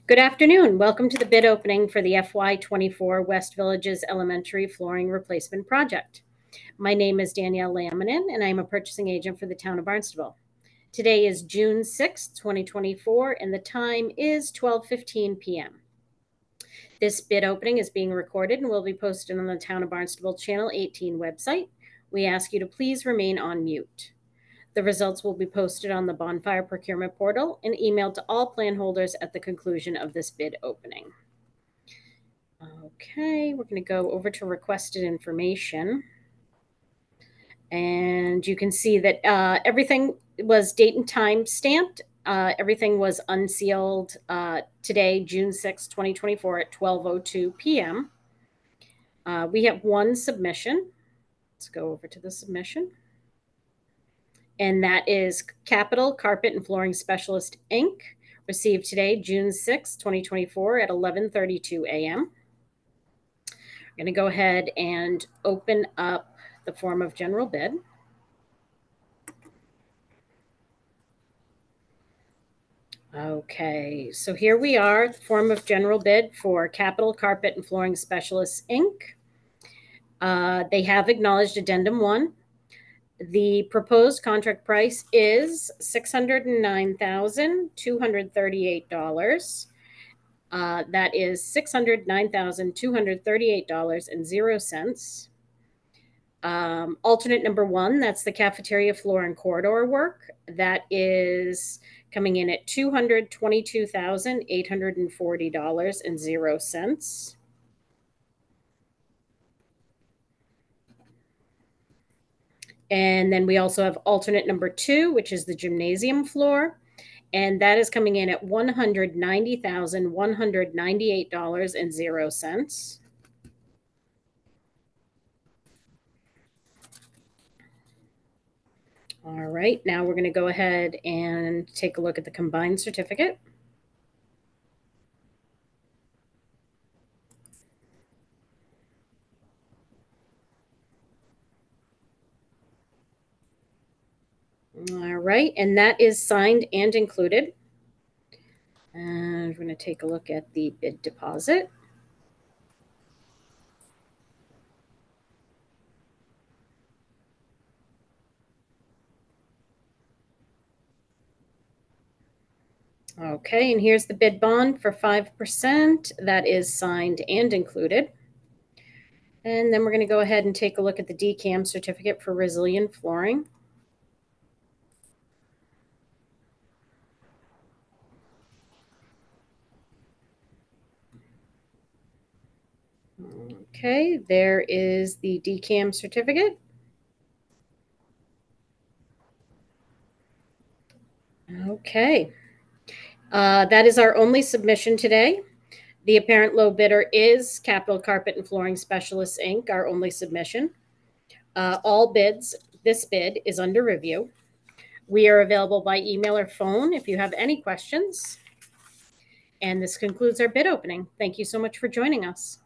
Good afternoon. Welcome to the bid opening for the FY24 West Villages Elementary Flooring Replacement Project. My name is Danielle Laminin, and I'm a purchasing agent for the town of Barnstable. Today is June 6, 2024, and the time is 12:15 p.m. This bid opening is being recorded and will be posted on the Town of Barnstable Channel 18 website. We ask you to please remain on mute. The results will be posted on the Bonfire Procurement Portal and emailed to all plan holders at the conclusion of this bid opening. Okay, we're going to go over to requested information. And you can see that everything was date and time stamped. Everything was unsealed today, June 6, 2024 at 12:02 p.m. We have one submission. Let's go over to the submission. And that is Capital Carpet and Flooring Specialist, Inc., received today, June 6, 2024 at 11:32 a.m. I'm going to go ahead and open up the form of general bid. Okay, so here we are, the form of general bid for Capital Carpet and Flooring Specialists, Inc. They have acknowledged Addendum 1. The proposed contract price is $609,238. That is $609,238.00. Alternate number 1, that's the cafeteria floor and corridor work. That is coming in at $222,840.00. And then we also have alternate number 2, which is the gymnasium floor. And that is coming in at $190,198.00. All right, now we're going to go ahead and take a look at the combined certificate. All right, and that is signed and included. And we're going to take a look at the bid deposit. Okay, and here's the bid bond for 5%. That is signed and included. And then we're going to go ahead and take a look at the DCAM certificate for resilient flooring. Okay, there is the DCAM certificate. Okay, that is our only submission today. The apparent low bidder is Capital Carpet and Flooring Specialists, Inc., our only submission. All bids, this bid is under review. We are available by email or phone if you have any questions. And this concludes our bid opening. Thank you so much for joining us.